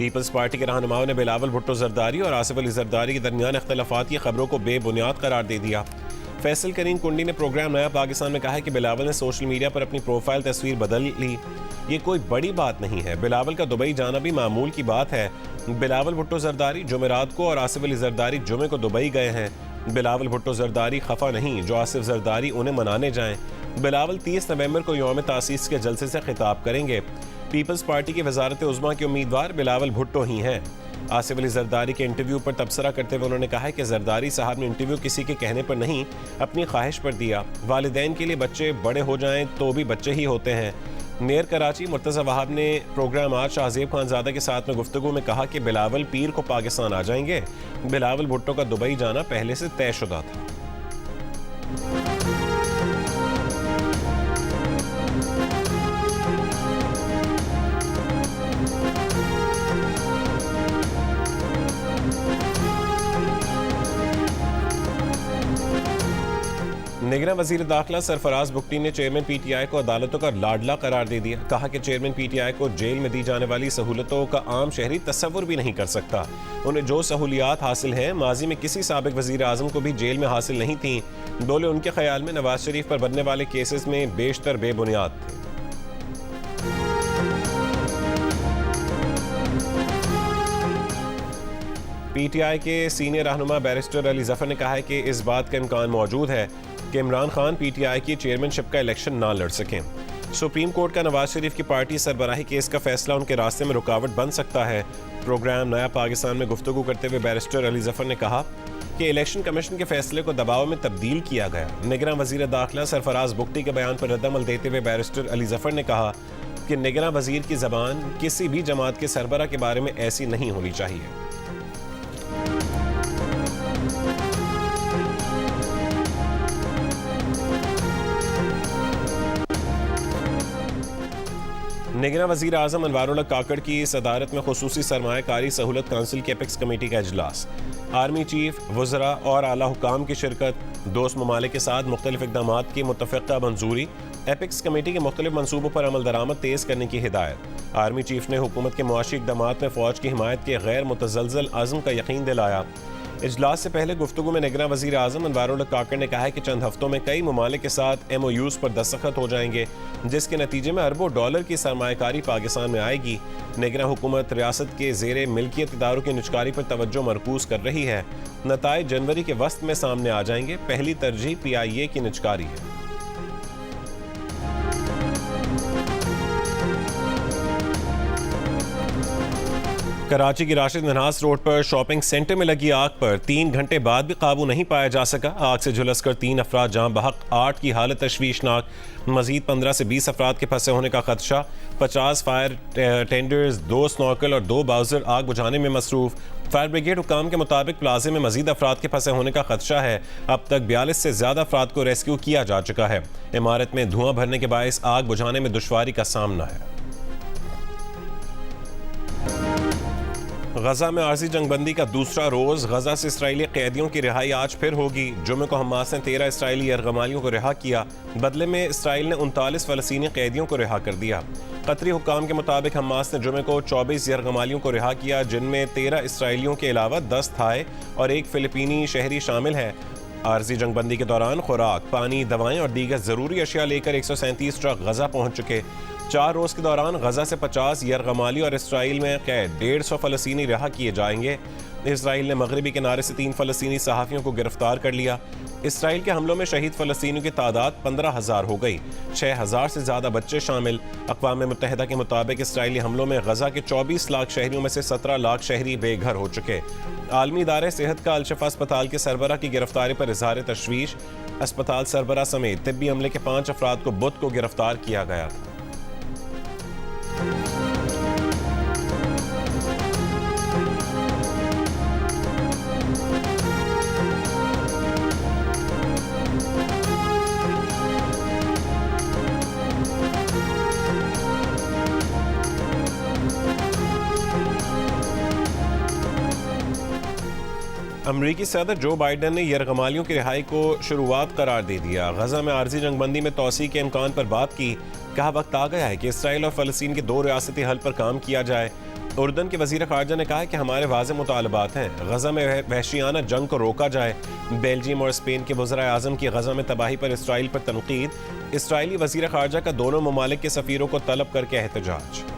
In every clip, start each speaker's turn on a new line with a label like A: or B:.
A: Peoples party के रहनुमाओं ने बिलावल भुट्टो जरदारी और आसिफ अली जरदारी के दरमियान इख्तलाफात की खबरों को बेबुनियाद करार दे दिया। फैसल करीम कुंडी ने प्रोग्राम नया पाकिस्तान में कहा है कि बिलावल ने सोशल मीडिया पर अपनी प्रोफाइल तस्वीर बदल ली। ये कोई बड़ी बात नहीं है, बिलावल का दुबई जाना भी मामूल की बात है। बिलावल भुट्टो जरदारी जुमेरात को और आसिफ अली जरदारी जुमे को दुबई गए हैं। बिलावल भुट्टो जरदारी खफा नहीं जो आसिफ जरदारी उन्हें मनाने जाएं। बिलावल 30 नवंबर को यौम तासीस के जलसे से खिताब करेंगे। पीपल्स पार्टी की वजारत उज़्मा के उम्मीदवार बिलावल भुट्टो ही हैं। आसिफ अली जरदारी के इंटरव्यू पर तबसरा करते हुए उन्होंने कहा कि जरदारी साहब ने इंटरव्यू किसी के कहने पर नहीं, अपनी ख्वाहिश पर दिया। वालिदैन के लिए बच्चे बड़े हो जाएं तो भी बच्चे ही होते हैं। मेयर कराची मुर्तज़ा वहाब ने प्रोग्राम आज शाहजेब खानजादा के साथ में गुफ्तगू में कहा कि बिलावल पीर को पाकिस्तान आ जाएंगे। बिलावल भुट्टो का दुबई जाना पहले से तयशुदा था। निगरान वजीर दाखिला सरफराज बुगटी ने चेयरमैन पीटीआई को अदालतों का लाडला करार दे दिया। कहा कि चेयरमैन पीटीआई को जेल में दी जाने वाली सहूलतों का आम शहरी तस्वुर भी नहीं कर सकता। उन्हें जो सहूलियात हासिल हैं माजी में किसी साबिक वजीर आजम को भी जेल में हासिल नहीं थी। बोले उनके ख्याल में नवाज शरीफ पर बनने वाले केसेस में बेशतर बेबुनियाद थे। पीटीआई के सीनियर रहनुमा बैरिस्टर अली जफर ने कहा है कि इस बात का इम्कान मौजूद है कि इमरान खान पीटीआई की चेयरमैनशिप का इलेक्शन ना लड़ सकें। सुप्रीम कोर्ट का नवाज शरीफ की पार्टी सरबराही केस का फैसला उनके रास्ते में रुकावट बन सकता है। प्रोग्राम नया पाकिस्तान में गुफ्तगू करते हुए बैरिस्टर अली जफर ने कहा कि इलेक्शन कमीशन के फैसले को दबाव में तब्दील किया गया। निगरान वजीर दाखिला सरफराज बुगटी के बयान पर रद्दअमल देते हुए बैरिस्टर अली जफर ने कहा कि निगरान वजीर की जबान किसी भी जमात के सरबरा के बारे में ऐसी नहीं होनी चाहिए। निगरान वजीर आजम अनवारुल्लाह काकड़ की सदारत में खुसूसी सरमायाकारी सहूलत काउंसिल की एपिक्स कमेटी का इजलास। आर्मी चीफ, वज़रा और आला हुकाम की शिरकत। दोस्त ममालिक के साथ मुख्तलिफ इक़दामात की मुत्तफ़िक़ा मंजूरी। एपिक्स कमेटी के मुख्तलिफ मनसूबों पर अमल दरामद तेज़ करने की हिदायत। आर्मी चीफ ने हुकूमत के मुआशी इक़दामात में फ़ौज की हिमायत के गैर मुतज़लज़ल अज़्म का यकीन दिलाया। इजलास से पहले गुफ्तगू में निगरान वज़ीर आज़म अनवारुल्लाह काकड़ ने कहा है कि चंद हफ्तों में कई ममालिक के साथ MOUs पर दस्तखत हो जाएंगे, जिसके नतीजे में अरबों डॉलर की सरमायाकारी पाकिस्तान में आएगी। निगरान हुकूमत रियासत के ज़ेरे मिल्कियत इदारों की निजकारी पर तवज्जो मरकूज कर रही है। नताइज जनवरी के वस्त में सामने आ जाएंगे। पहली तरजीह PIA की निजकारी है। कराची की राशिद मिन्हास रोड पर शॉपिंग सेंटर में लगी आग पर 3 घंटे बाद भी काबू नहीं पाया जा सका। आग से झुलसकर 3 अफराद जहां बहक, 8 की हालत तशवीशनाक। मजीद 15 से 20 अफराद के फंसे होने का खदशा। 50 फायर टेंडर्स, 2 स्नॉर्कल और 2 बाउजर आग बुझाने में मसरूफ। फायर ब्रिगेड हुकाम के मुताबिक प्लाजे में मजीद अफराद के फंसे होने का खदशा है। अब तक 42 से ज्यादा अफराद को रेस्क्यू किया जा चुका है। इमारत में धुआं भरने के बायस आग बुझाने में दुश्वारी का सामना है। गजा में आर्जी जंगबंदी का दूसरा रोज। गजा से इसराइली कैदियों की रिहाई आज फिर होगी। जुमे को हमास ने 13 इसराइली यरगमालियों को रिहा किया। बदले में इसराइल ने 39 फलस्तीनी कैदियों को रिहा कर दिया। कतरी हुकाम के मुताबिक हमास ने जुमे को 24 यरगमालियों को रिहा किया, जिनमें 13 इसराइलियों के अलावा 10 थाई और 1 फिलिपीनी शहरी शामिल है। आर्जी जंगबंदी के दौरान खुराक, पानी, दवाएं और दीगर जरूरी अशिया लेकर 137 ट्रक गजा पहुंच चुके। 4 रोज के दौरान गजा से 50 यरगमाली और इसराइल में कैद 150 फलस्तीनी रिहा किए जाएंगे। इसराइल ने मगरबी किनारे से 3 फलस्तीनी सहाफ़ियों को गिरफ्तार कर लिया। इसराइल के हमलों में शहीद फलस्तीनियों की तादाद 15,000 हो गई। 6,000 से ज़्यादा बच्चे शामिल। अक़वाम मुत्तहिदा के मुताबिक इसराइली हमलों में गजा के 24 लाख शहरियों में से 17 लाख शहरी बेघर हो चुके। आलमी इदारे सेहत का अल-शिफा अस्पताल के सरबरा की गिरफ्तारी पर इजहार तशवीश। अस्पताल सरबरा समेत तिब्बी अमले के 5 अफराद को बुध को गिरफ्तार किया गया था। अमरीकी सदर जो बाइडन ने यरगमालियों की रिहाई को शुरुआत करार दे दिया। गजा में आर्जी जंगबंदी में तोसी के इम्कान पर बात की। कहा वक्त आ गया है कि इसराइल और फलस्तीन के 2 रियासती हल पर काम किया जाए। उर्दन के वज़ीर ख़ारजा ने कहा कि हमारे वाज़ेह मुतालबात हैं, गज़ा में वहशियाना जंग को रोका जाए। बेल्जियम और स्पेन के वज़राए आज़म की गज़ा में तबाही पर इसराइल पर तनकीद। इसराइली वज़ीर ख़ारजा का दोनों ममालिक के सफ़ीरों को तलब करके एहतजाज।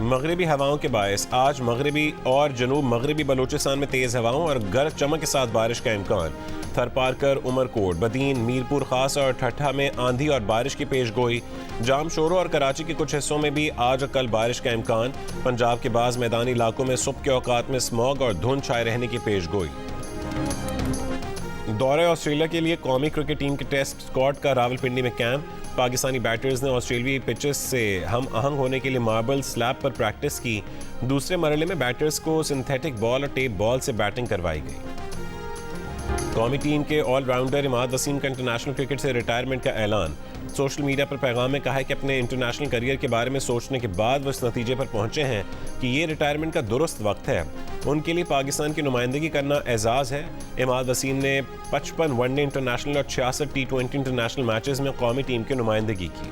A: मगरबी हवाओं के बायस आज मगरबी और जनूब मगरबी बलूचिस्तान में तेज़ हवाओं और गरज चमक के साथ बारिश का इम्कान। थरपारकर, उमरकोट, बदीन, मीरपुर खास और ठट्ठा में आंधी और बारिश की पेशगोई। जामशोरो और कराची के कुछ हिस्सों में भी आज और कल बारिश का इम्कान। पंजाब के बाज़ मैदानी इलाकों में सुबह के औकात में स्मॉग और धुंध छाए रहने की पेशगोई। दौरे ऑस्ट्रेलिया के लिए कौमी क्रिकेट टीम के टेस्ट स्क्वाड का रावलपिंडी में कैंप। पाकिस्तानी बैटर्स ने ऑस्ट्रेलियाई पिचेस से हम आहंग होने के लिए मार्बल स्लैब पर प्रैक्टिस की। दूसरे मरहले में बैटर्स को सिंथेटिक बॉल और टेप बॉल से बैटिंग करवाई गई। कौमी टीम के ऑलराउंडर इमाद वसीम का इंटरनेशनल क्रिकेट से रिटायरमेंट का ऐलान। सोशल मीडिया पर पैगाम में कहा है कि अपने इंटरनेशनल करियर के बारे में सोचने के बाद वो इस नतीजे पर पहुंचे हैं कि ये रिटायरमेंट का दुरुस्त वक्त है। उनके लिए पाकिस्तान की नुमाइंदगी करना एजाज़ है। इमाद वसीम ने 55 वनडे इंटरनेशनल और 66 T20 इंटरनेशनल मैचेस में कौमी टीम की नुमाइंदगी की।